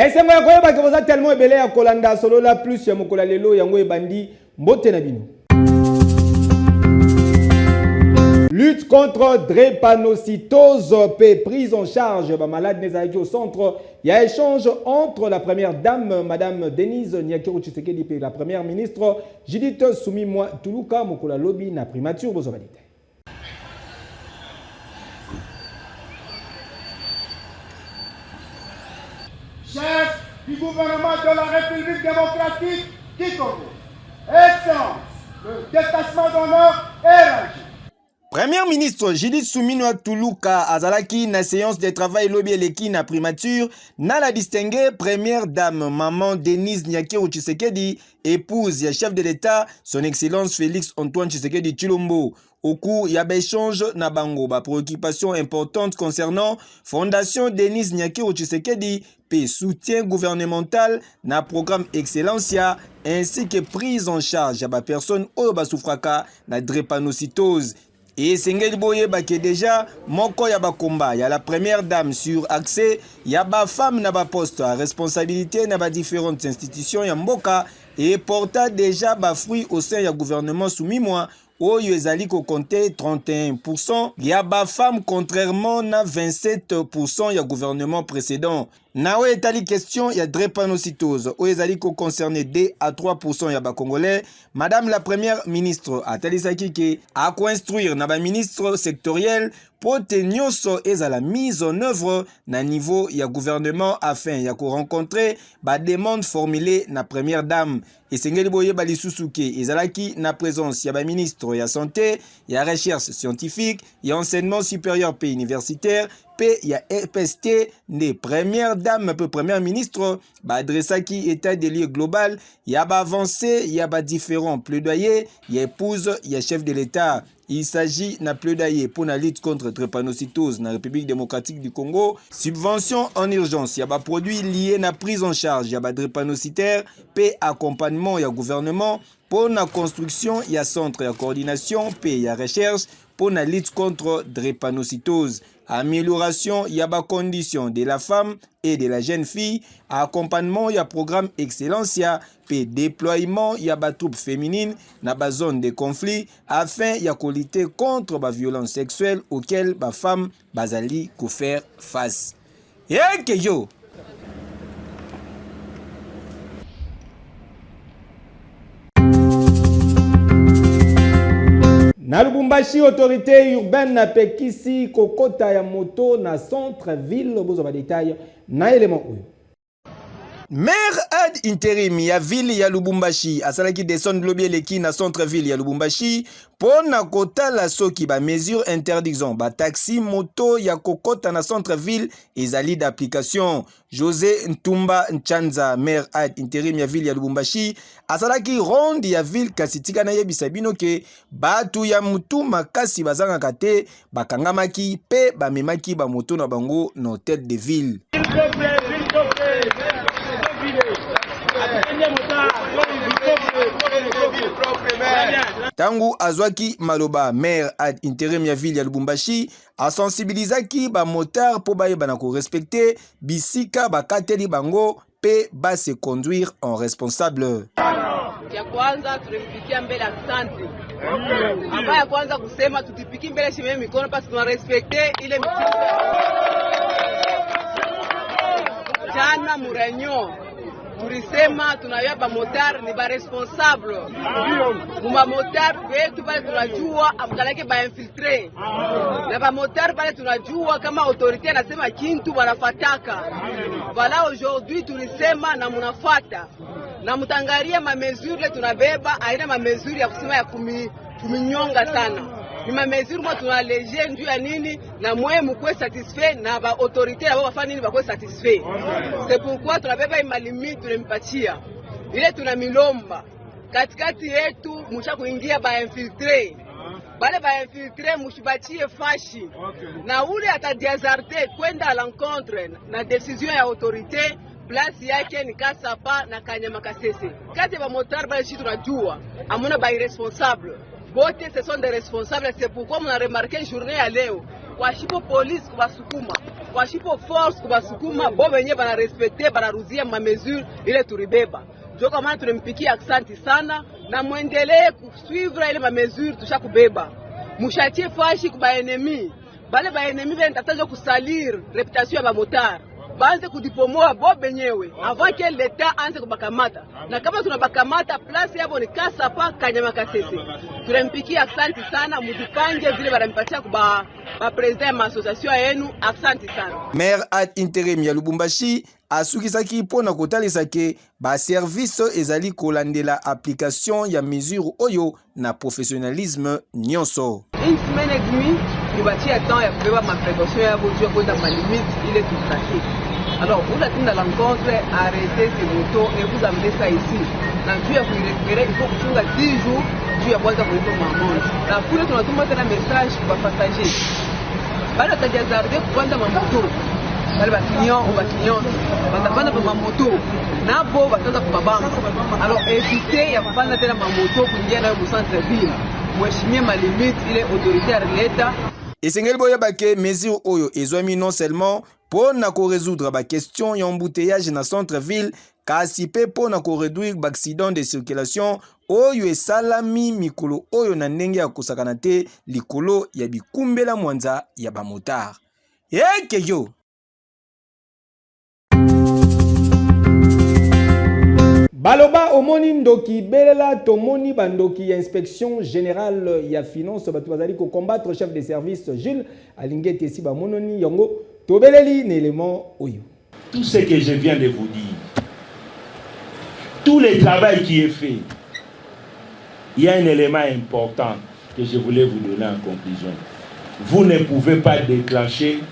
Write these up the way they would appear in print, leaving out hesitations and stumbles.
esengo ya koyeba ke boza tellement ebele ya kolanda solo la plus ya mokola lelo yango ebandi mbote na bino. Lutte contre drépanocytose, prise en charge ba malade nezalaki au centre. Il y a échange entre la première dame, Madame Denise Nyakiro Tshisekedi, et la première ministre Judith Suminwa Tuluka mokola lobby na primature bozobalite. Chef du gouvernement de la République démocratique du Congo, Excellence, le détachement d'honneur est réagi. Premier ministre Judith Suminwa Tuluka azalaki na séance de travail lobby eleki na primature na la distinguée première dame maman Denise Nyakiro Tshisekedi, épouse ya chef de l'État son excellence Félix Antoine Tshisekedi Tshilombo. Au cours ya échange na bango ba préoccupation importante concernant Fondation Denise Nyakiro Tshisekedi pe soutien gouvernemental na programme Excellencia ainsi que prise en charge ya ba personne oyo ba souffraka na drépanocytose. Et Sengeli Boye Bake déjà, moko ya bakomba, ya la première dame sur accès, ya ba femme na ba poste à responsabilité na ba différentes institutions ya mboka et porta déjà ba fruit au sein ya gouvernement soumis moi. Oyo ezali ko compter 31%, ya ba femme contrairement na 27% ya gouvernement précédent. Na oyo etali question ya drépanocytose, oyo ezali ko concerner 2 à 3% ya ba congolais. Madame la première ministre atalisaki ke a construire na ba ministre sectoriel pote nyonso ezala mise en œuvre na niveau ya gouvernement afin ya ko rencontrer ba demande formulée na première dame. Esengeli boye ba lisusu ke ezalaki na présence ya ba ministre ya santé, ya recherche scientifique, ya enseignement supérieur pe universitaire, pe ya EPST ne première dame peu première ministre ba adressaki état des lieux global, ya ba avancé, ya ba différents plaidoyers, ya épouse, ya chef de l'État. Il s'agit d'un plaidoyer pour la lutte contre la drépanocytose dans la République démocratique du Congo. Subvention en urgence, il y a des produits liés à la prise en charge, il y a des drépanocytaires, paix accompagnement, il y a gouvernement. Pour la construction, il y a centre, il y a coordination, paix, il y a recherche. Pour la lutte contre la drépanocytose. Amélioration, il y a des conditions de la femme et de la jeune fille. Accompagnement, il y a programme Excellencia. Puis déploiement, il y a des troupes féminines dans la zone de conflit afin il y a de lutter contre la violence sexuelle auxquelles les femmes bazali ko faire face. Et yo. Na Lubumbashi, autorité urbaine na pekisi kokota ya moto na centre ville bozo ba détail na élément oyo. Maire ad intérim ya ville ya Lubumbashi asalaki descendre lobby eleki na centre ville ya Lubumbashi pona kotala soki ba mesure interdisant ba taxi moto ya kokota na centre ville ezali d'application. José Ntumba Nchanza maire ad intérim ya ville ya Lubumbashi asalaki ronde ya ville kasitika na yebisa bino ke batu ya mutu makasi bazanga te bakangamaki pe bamemaki ba moto na bango na tête de ville. Tangu azwaki maloba maire ad intérim ya ville ya Lubumbashi a sensibilisaki ba motard po bayeba na ko respecter bisika bakateli bango pe ba se conduire en responsable. Ya kwanza tulipikia mbele asante. Amba ya kwanza kusema tutipiki mbele shime mikono parce qu'on respecter ile mitindo. Jana muranyo tulisema tunayua ba motar ni ba responsable. Muma motar wetu pale tunajua amkalake ba infiltre. Na ba motar pale tunajua kama autorité anasema kintu wanafataka. Voilà aujourd'hui tulisema na munafata. Na mutangaria ma mesure tunabeba aina ma mesure ya kusema ya kuminyonga sana. Ni ma mesure mwa tunaleje ndio ya nini na mwe mkwe satisfait na ba autorité nabo bafanya nini bakwe satisfait. C'est pourquoi tunabeba ima limite tunampatia. Ile tunamilomba katikati yetu musha kuingia ba infiltre. Bale ba infiltre mushibatie fashi. Na ule atadiazarte kwenda à l'encontre na décision ya autorité. Place yake ni Kasapa na Kanyama Kasese. Kati ba motar bale shi tunajua amuna ba irresponsable. Bote ce sont des responsables, c'est pourquoi on a remarqué journée à leo. Kwa shipo police kubasukuma, kwa shipo force kubasukuma, bo benye bana respecter bana ruzia ma mesure ile turibeba. Ndio kama maana tunempikia asante sana na muendelee kusuivre ile ma mesure tushakubeba. Mushatie fashi kuba ennemi. Bale ba ennemi bene tatazo kusalir reputation ya ba motar. Banze kudipomoa bo benyewe avant que l'État anze kubakamata. Na kama tunabakamata place yabo ni Kasapa Kanyama Kasese. Tunampikia asante sana mujipange vile banampatia kuba president ma association yenu asante sana. Maire ad interim ya Lubumbashi asukisaki pona kotalisa ke ba service ezali kolandela application ya mesure oyo na professionnalisme nyonso. Une semaine et demie tubatia temps ya kubeba ma précaution ya bojo kwenda ma limite ile tutaki. Alors, vous êtes dans l'encontre, arrêtez ces motos et vous amenez ça ici. Dans Dieu, vous récupérez, il faut que tu aies 10 jours, Dieu a besoin de vous maman. La foule, tu as tout un message pour les passagers. Bala ta jazarde kupanda mamoto. Bala bakinyon ou bakinyon. Batapanda pa mamoto. Nabo bataza kubabamba. Alors, évitez ya kupanda tena mamoto kuingia nayo mu centre ville. Mheshimiwa malimite ile autorité ya l'État. Esengeli boyeba ke mesure oyo ezwami non seulement pour na ko résoudre ba question ya embouteillage na centre ville kasi pe pour na ko réduire ba accident de circulation oyo esalami mikolo oyo na ndenge ya kosakana te likolo ya bikumbela mwanza ya ba motar. Eke yo Baloba omoni ndoki belela tomoni bandoki ya inspection générale ya finance batu bazali ko combattre chef de service Jules Alingete si ba mononi yango tobeleli na élément oyo. Tout ce que je viens de vous dire, tout le travail qui est fait, il y a un élément important que je voulais vous donner en conclusion. Vous ne pouvez pas déclencher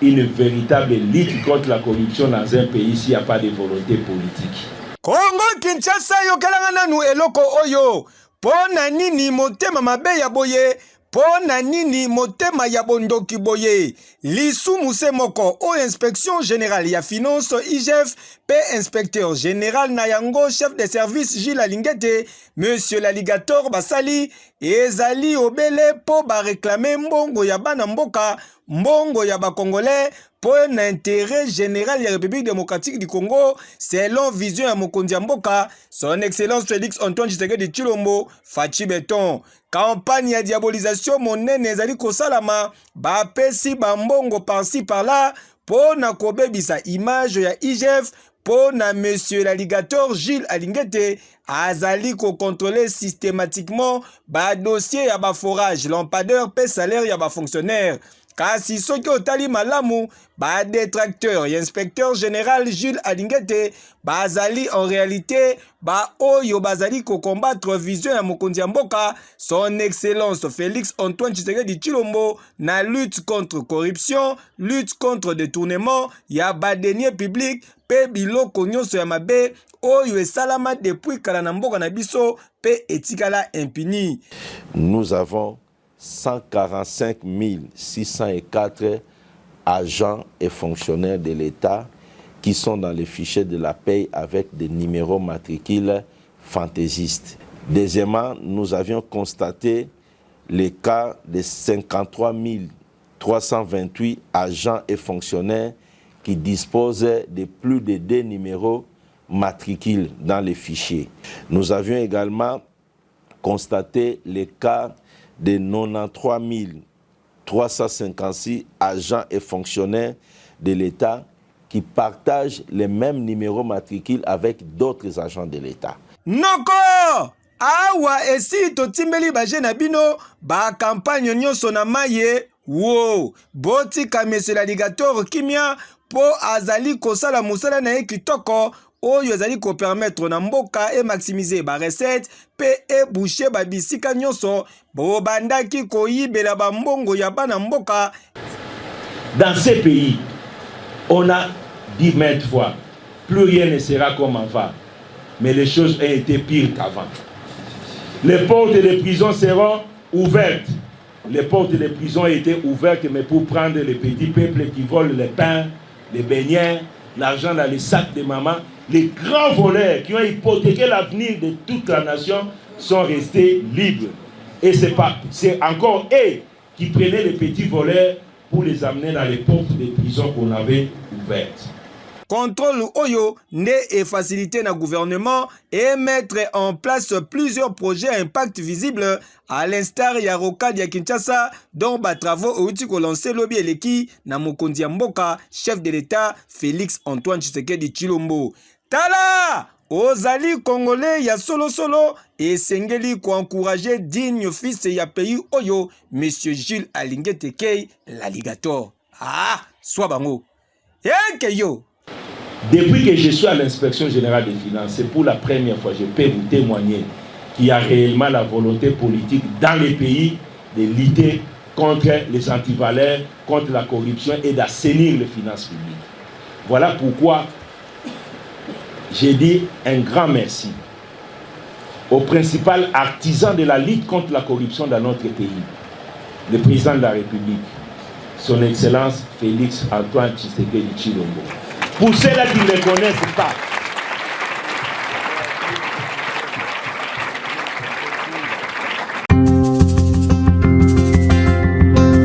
une véritable lutte contre la corruption dans un pays s'il n'y a pas de volonté politique. Kongo Kinshasa yokelanga nanu eloko oyo pona nini motema mabe ya boye pona nini motema ya bondoki boye lisu muse moko o inspection générale ya finance IGF pe inspecteur général na yango chef de service Gilles Alingete monsieur l'alligator basali ezali obele po ba réclamer mbongo ya bana mboka mbongo ya ba congolais pour l'intérêt général de la République démocratique du Congo, selon vision ya mokonzi ya mboka, son excellence Félix Antoine Tshisekedi Tshilombo, Fachi Beton. Campagne ya diabolisation monene ezali kosalama, ba pesi ba mbongo par-ci par-là, pour na kobebisa image ya IGF, pour na monsieur l'alligator Gilles Alingete, azali ko contrôler systématiquement ba dossier ya ba forage, lampadaire pe salaire ya ba fonctionnaire. Kasi soki otali malamu ba détracteur et inspecteur général Jules Alingete bazali en réalité ba oyo bazali ko combattre vision ya mokonzi ya mboka son excellence Félix Antoine Tshisekedi Tshilombo na lutte contre corruption, lutte contre détournement ya ba deniers publics pe biloko nyonso ya mabe oyo esalama depuis kala na mboka na biso pe etikala impuni. Nous avons 145 604 agents et fonctionnaires de l'État qui sont dans les fichiers de la paie avec des numéros matricules fantaisistes. Deuxièmement, nous avions constaté les cas de 53 328 agents et fonctionnaires qui disposaient de plus de 2 numéros matricules dans les fichiers. Nous avions également constaté les cas de 93 356 agents et fonctionnaires de l'État qui partagent les mêmes numéros matricules avec d'autres agents de l'État. Noko! Awa esi totimbeli baje na bino ba campagne nyonso na maye wo botika monsieur l'alligator kimia po azali kosala musala na ye kitoko oyo ezali ko permettre na mboka et maximiser ba recette pe e boucher ba bisika nyonso bo bandaki koyibela ba mbongo ya bana mboka. Dans ces pays, on a dit maintes fois, plus rien ne sera comme avant, mais les choses ont été pires qu'avant. Les portes des prisons seront ouvertes. Les portes des prisons étaient ouvertes, mais pour prendre les petits peuples qui volent les pains, les beignets, l'argent dans les sacs de maman, les grands voleurs qui ont hypothéqué l'avenir de toute la nation sont restés libres. Et c'est encore eux qui prenaient les petits voleurs pour les amener dans les portes des prisons qu'on avait ouvertes. Contrôle Oyo n'est facilité na gouvernement et mettre en place plusieurs projets à impact visible à l'instar ya Rocade ya Kinshasa dont ba travaux outi ko lancer lobby eleki na mokonzi ya mboka chef de l'État Félix Antoine Tshisekedi Tshilombo. Tala ozali congolais ya solo et sengeli ko encourager digne fils ya pays Oyo monsieur Jules Alingue Tekei l'alligator. Ah, soit bango. Yo. Depuis que je suis à l'inspection générale des finances, c'est pour la première fois, je peux vous témoigner qu'il y a réellement la volonté politique dans les pays de lutter contre les antivaleurs, contre la corruption et d'assainir les finances publiques. Voilà pourquoi j'ai dit un grand merci au principal artisan de la lutte contre la corruption dans notre pays, le président de la République, son Excellence Félix Antoine Tshisekedi Tshilombo. Pour ceux-là qui ne le connaissent pas,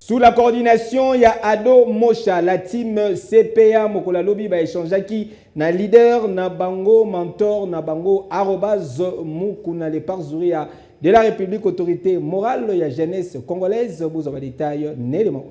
sous la coordination, il y a Ado Mosha, la team CPA, Mokola Lobby, va échanger qui na leader, na bango, mentor, na bango, arrobas, Mukuna, les parzuria de la République, autorité morale, il y a jeunesse congolaise, vous avez des détails, nélément.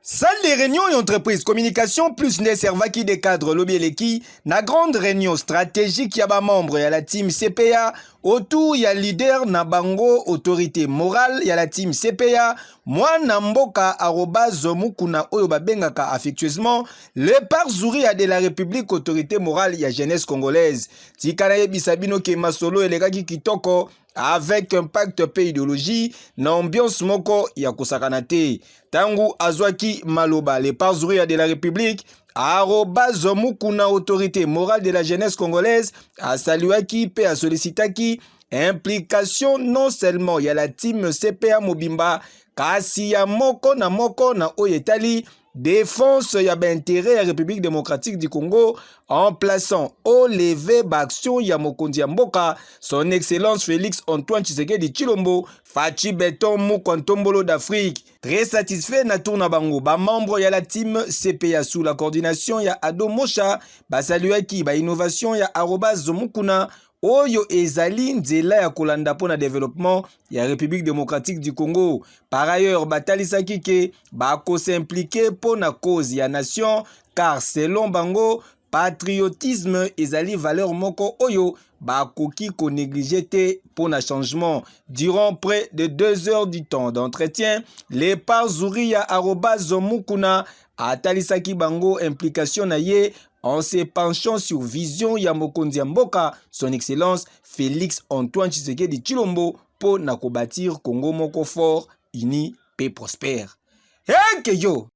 Salle des réunions et entreprises communication plus ne servaki des cadres lobby na grande réunion stratégique yaba membre ya la team CPA autour ya leader na bango autorité morale ya la team CPA mwana mboka arobase mukuna oyo babengaka affectueusement le parzouri de la République autorité morale ya jeunesse congolaise tikana yebisa bino ke masolo elekaki kitoko avec impact pe idéologie na ambiance moko ya kosakana te tangu azwaki maloba le parzouri de la République arobase mukuna autorité morale de la jeunesse congolaise a saluaki pe a sollicitaki implication non seulement ya la team CPA Mobimba kasi ya moko na oyetali défense ya intérêt ya République démocratique du Congo en plaçant au levé d'action ya mokonzi ya mboka son excellence Félix Antoine Tshisekedi Tshilombo Fachi Beton Mukontombolo d'Afrique. Très satisfait na tourna bango ba membre ya la team CPA sous la coordination ya Ado Mosha ba saluaki ba innovation ya arobase mukuna Oyo ezali nzela ya kolanda pona développement ya République démocratique du Congo. Par ailleurs, batalisaki ke bako s'impliquer pona cause ya nation car selon bango patriotisme ezali valeur moko oyo bakoki ko négliger te pona changement. Durant près de 2 heures du temps d'entretien, les parzouri ya arobase mukuna atalisaki bango implication na ye en se penchant sur vision ya mokonzi ya mboka son excellence Félix Antoine Tshisekedi Tshilombo pour na ko bâtir Congo moko fort, uni et prospère. Hey yo.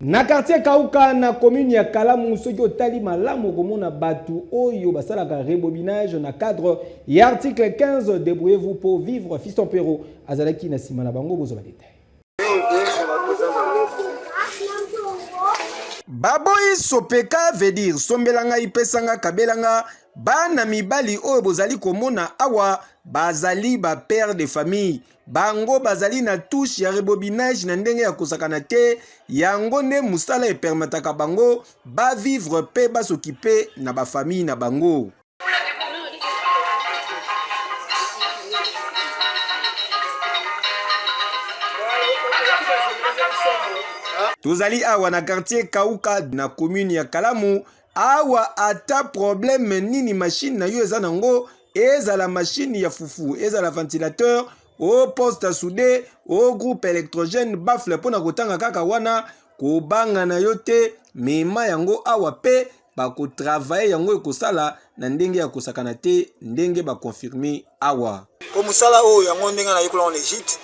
Na quartier Kauka na commune ya Kalamu soki otali malamu komona batu oyo basalaka rebobinage na cadre ya article 15 débrouillez-vous pour vivre Fiston Pero azalaki na sima na bango bozo ba détail. Baboyi sopeka veut dire sombelanga ipesanga kabelanga bana mibali oyo bozali komona awa bazali ba père de famille bango bazali na touche ya rebobinage na ndenge ya kosakana te yango nde musala e permetaka bango ba vivre pe ba s'occuper na ba famille na bango. tozali awa na quartier Kauka na commune ya Kalamu. Awa ata problème nini machine na yo eza nango, ezala machine ya fufu, ezala ventilateur, au poste à souder, au groupe électrogène, bafle pona kotanga kaka wana, kobanga na yo te, mema yango awa pe, bako travailler yango ekosala na ndenge ya kosakana te, ndenge ba confirmer awa. Ko musala o yango ndenge na yikola en Égypte,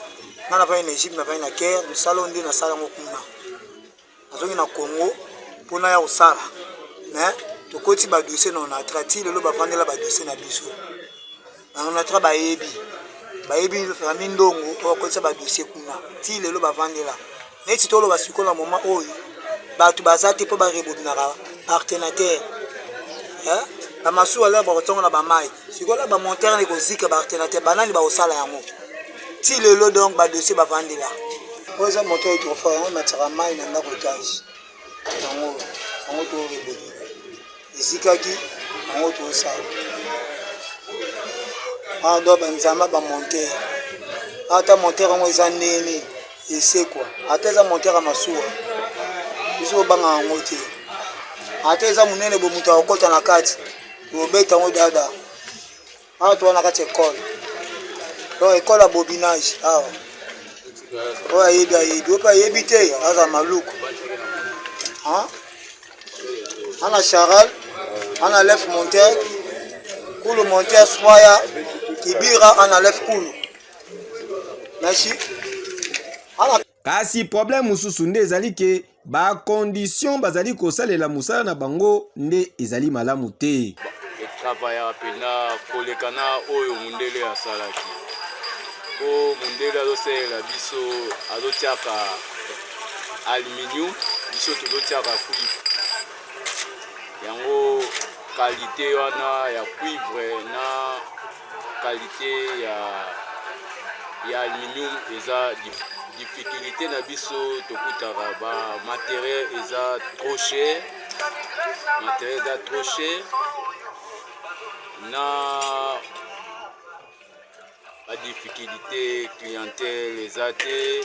na pa en Égypte na pa na Caire, musala ndenge na sala ngo kuna. Azongi na Congo pona ya osala. Mais to koti ba dossier non atrati lelo ba vandela ba dossier na biso. On a tra ba yebi famille ndongo o koti ba dossier kuna. Ti lelo ba vandela. Neti tolo ba sikola moment oyo. Ba tu bazate po ba rebobinaka partenaire. Ba masu ala ba kotonga na ba mai. Sikola ba monter ne kozika ba partenaire banani ba osala yango. Ti lelo donc ba dossier ba vandela. Oza moto to fa on matara mai na ndako taji. Yango to rebobina. Zikaki en tout ça. Ah donc benzama ba monter. Ata monter en ezanene. Et c'est quoi? Ata za monter à masuwa. Biso banga en moté. Ata za munene bo muta okota na kati. Bo beta ngo dada. Ah to na kati école. Donc école à bobinage. Ah. Oh yebi do pa yebite aza maluku. Hein? Ana charal on enlève monteur, le monteur soya, kibira on enlève cool. Merci. Kasi problème mususu nde ezali ke ba condition bazali kosalela musala na bango nde ezali malamu te. Travailler pena kolekana oyo mundele asalaki. Po mundele azosalela biso azotiaka aluminium, biso tozotiaka cuivre. Yango qualité wana ya cuivre na qualité ya aluminium eza difficulté na biso tokutaka ba matériel eza trop cher, na ba difficulté clientèle eza te,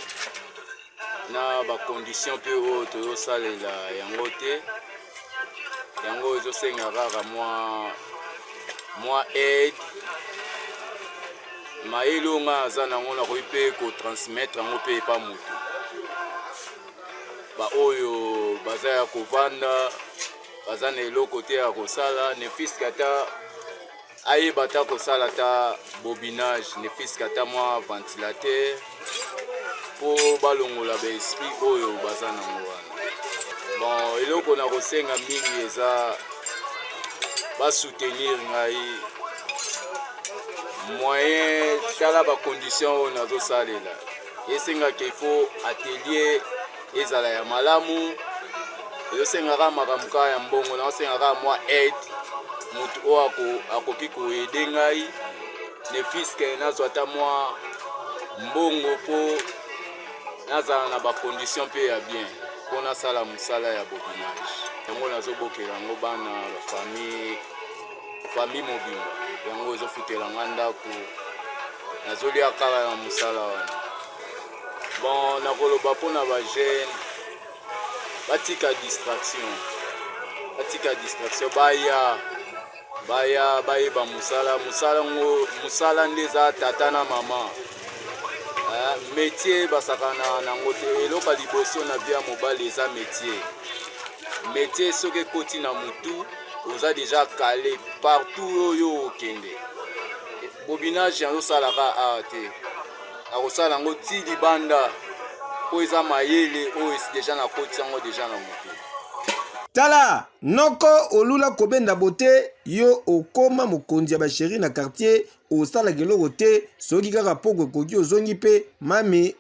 na ba condition pe o to salela yango te. Yango ezosenga kaka mwa aide mayelo nga aza nango nakoki mpe kotransmettre yango mpe epa moto ba oyo baza ya kovanda baza na eloko te ya kosala ne fiske ata ayeba ta kosala ta bobinage ne fiske ata mwa ventilateur mpo balongola ba esprit oyo baza nango wana. Bon, eloko na kosenga mingi eza ba soutenir ngai moyen tala ba condition na zo salela. Esenga ke faut atelier ezala ya malamu. Esenga ka makamuka ya mbongo na esenga ka mwa aide mutu o akoki ko aider ngai ne fiske na zo ata mwa mbongo po naza na ba condition pe ya bien. On a sala musala ya bobinage. Yango nazobokela ngo bana la famille mobile. Yango ezofutela ngandako. Nazolia kala na musala wana. Bon nakoloba pona ba jeune batika distraction. Baya ba musala ndeza tata na mama. Métier basakana nango te eloka liboso na via mobile eza métier soki koti na mutu oza déjà calé partout oyo okende. Bobinage yango salaka a te akosala yango ti libanda po eza mayele oyo déjà na koti yango déjà na mutu. Tala noko olula kobenda bote yo okoma mokonzi ya basheri na quartier osala keloko te soki kaka poko koki ozongi pe mami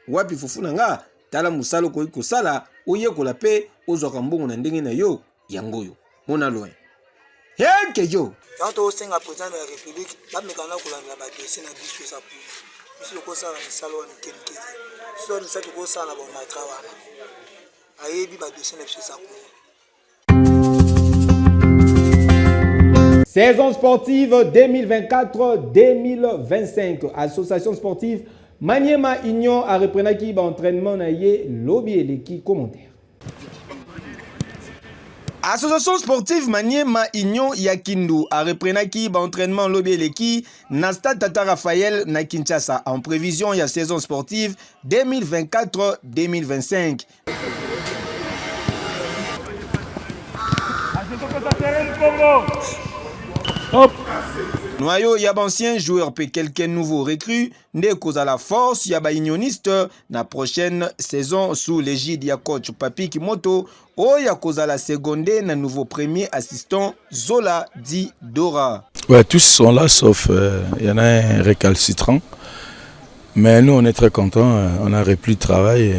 wapi fufu na nga. Tala musala okoki kosala oyekola pe ozwaka mbongo na ndenge na yo yangoyo mona loin heke yo yanto osenga président de la république bamekana kolandela badossier na biso eza pour biso lokosala misala wana mikemike so misala tokosala na bamatra wana ayebi badossier na biso eza pour. Saison sportive 2024-2025. Association sportive Maniema Union a reprenaki ba entraînement na ye lobi eleki commentaire. Association sportive Maniema Union ya Kindu a reprenaki ba entraînement lobi eleki na stade Tata Raphaël na Kinshasa en prévision ya saison sportive 2024-2025. Noyau y'a ancien joueur pe quelques nouveaux recrues ne cause à la force y'a ba unioniste na prochaine saison sous l'égide ya coach Papi Kimoto o y'a cause à la seconde na nouveau premier assistant Zola Di Dora. Ouais, tous sont là sauf il y en a un récalcitrant. Mais nous on est très contents, on a repris le travail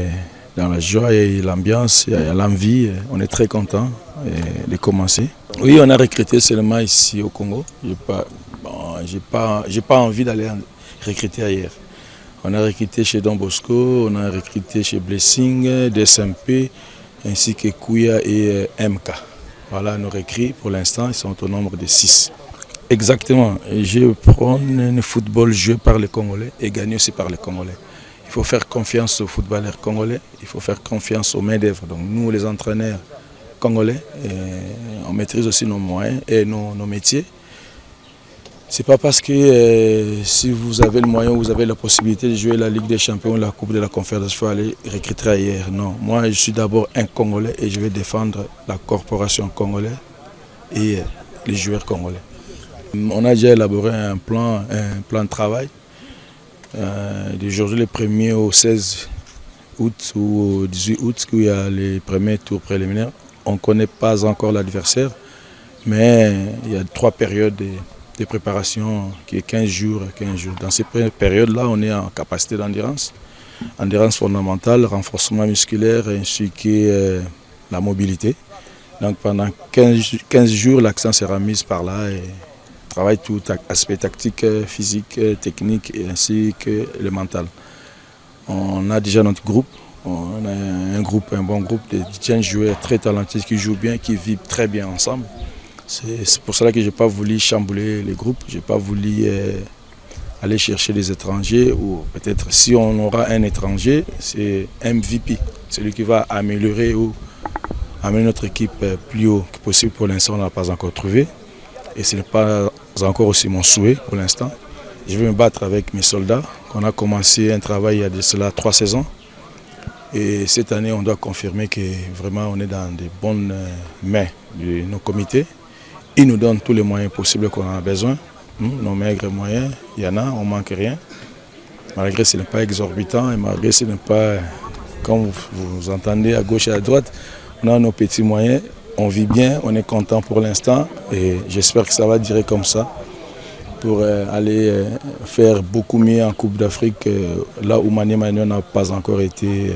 dans la joie et l'ambiance, il y a l'envie, on est très contents de commencer. Oui, on a recruté seulement ici au Congo. J'ai pas envie d'aller recruter ailleurs. On a recruté chez Don Bosco, on a recruté chez Blessing, DSMP, ainsi que Kouya et MK. Voilà nos recrues pour l'instant, ils sont au nombre de 6. Exactement, je prends le football joué par les Congolais et gagné aussi par les Congolais. Il faut faire confiance aux footballeurs congolais, il faut faire confiance aux main-d'œuvre. Donc nous, les entraîneurs congolais, on maîtrise aussi nos moyens et nos métiers. C'est pas parce que si vous avez le moyen, vous avez la possibilité de jouer la Ligue des Champions, la Coupe de la Confédération, il faut aller recruter ailleurs. Non, moi je suis d'abord un Congolais et je vais défendre la corporation congolaise et les joueurs congolais. On a déjà élaboré un plan de travail. D'aujourd'hui le 1er au 16 août ou au 18 août, où il y a les premiers tours préliminaires. On ne connaît pas encore l'adversaire, mais il y a 3 périodes de préparation qui est 15 jours. Dans ces périodes-là, on est en capacité d'endurance. Endurance fondamentale, renforcement musculaire ainsi que la mobilité. Donc pendant 15 jours, l'accent sera mis par là et travaille tout aspect tactique, physique, technique et ainsi que le mental. On a déjà notre groupe. On a un bon groupe de jeunes joueurs très talentueux qui jouent bien, qui vivent très bien ensemble. C'est pour cela que je n'ai pas voulu chambouler les groupes, je n'ai pas voulu aller chercher des étrangers ou peut-être si on aura un étranger, c'est MVP, celui qui va améliorer ou amener notre équipe plus haut que possible. Pour l'instant, on n'a pas encore trouvé et ce n'est pas encore aussi mon souhait pour l'instant. Je vais me battre avec mes soldats. On a commencé un travail il y a de cela 3 saisons. Et cette année, on doit confirmer que vraiment on est dans de bonnes mains de nos comités. Ils nous donnent tous les moyens possibles qu'on a besoin. Nos maigres moyens, il y en a, on ne manque rien. Malgré ce n'est pas exorbitant et malgré ce n'est pas, comme vous entendez à gauche et à droite, on a nos petits moyens, on vit bien, on est content pour l'instant et j'espère que ça va durer comme ça pour aller faire beaucoup mieux en Coupe d'Afrique, là où Maniema Union n'a pas encore été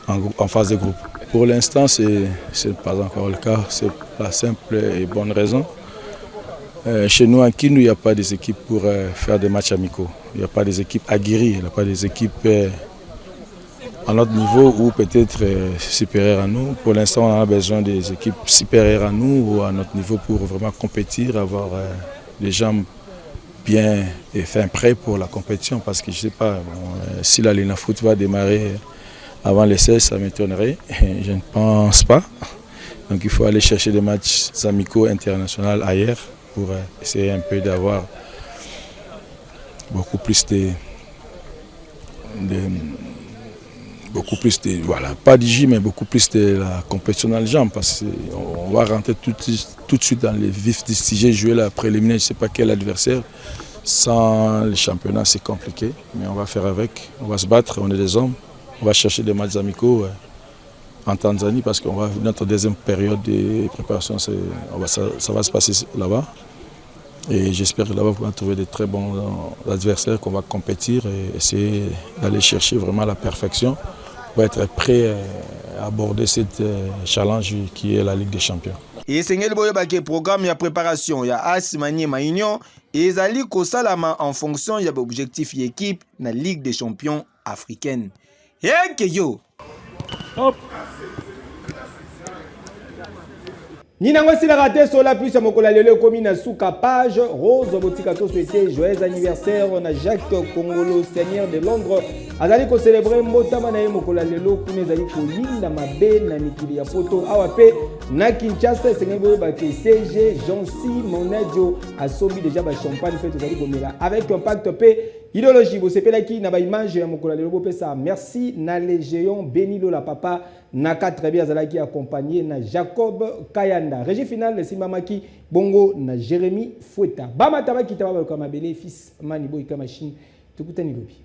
en phase de groupe. Pour l'instant, ce n'est pas encore le cas, c'est la simple et bonne raison. Chez nous, à Kindu, il n'y a pas des équipes pour faire des matchs amicaux. Il n'y a pas des équipes aguerries, il n'y a pas des équipes à notre niveau ou peut-être supérieures à nous. Pour l'instant, on a besoin des équipes supérieures à nous ou à notre niveau pour vraiment compétir, avoir les jambes bien et fin prêts pour la compétition. Parce que je ne sais pas, si la Lina Foot va démarrer avant les 16, ça m'étonnerait. Je ne pense pas. Donc il faut aller chercher des matchs amicaux internationaux ailleurs pour essayer un peu d'avoir beaucoup plus de voilà, pas du gym, mais beaucoup plus de la compétition dans les jambes, parce qu'on va rentrer tout de suite dans les vifs du sujet, jouer la préliminaire, je ne sais pas quel adversaire. Sans le championnat, c'est compliqué, mais on va faire avec, on va se battre, on est des hommes, on va chercher des matchs amicaux en Tanzanie, parce qu'on va notre deuxième période de préparation, ça va se passer là-bas. Et j'espère que là-bas, on va trouver de très bons adversaires qu'on va compétir et essayer d'aller chercher vraiment la perfection pour être prêt à aborder cette challenge qui est la Ligue des Champions. Et c'est le programme de préparation de AS Maniema Union et ezali kosalama en fonction de l'objectif de l'équipe dans la Ligue des Champions africaine. Et yo! Hop! Ninango si la raté sur la plus à mokola lelo komi na souka page Rose botika to souhaiter joyeux anniversaire na Jacques Congolo Seigneur de Londres azali ko célébrer mbotama na ye mokola lelo kune zali ko linda mabe na mikili ya poto awape na Kinshasa sengebo ba ke CG Jonsi Monadio asobi déjà ba champagne fait zali ko mela avec un pacte P idéologie bo sepelaki na ba image ya mokola lelo bo pesa merci na les géants Benilo la papa Naka très bien Zalaki accompagné na Jacob Kayanda. Régie finale le Simamaki Bongo na Jérémy Foueta. Bama tabaki tababa comme bénéfice manibo ika machine. Tukutani lobi.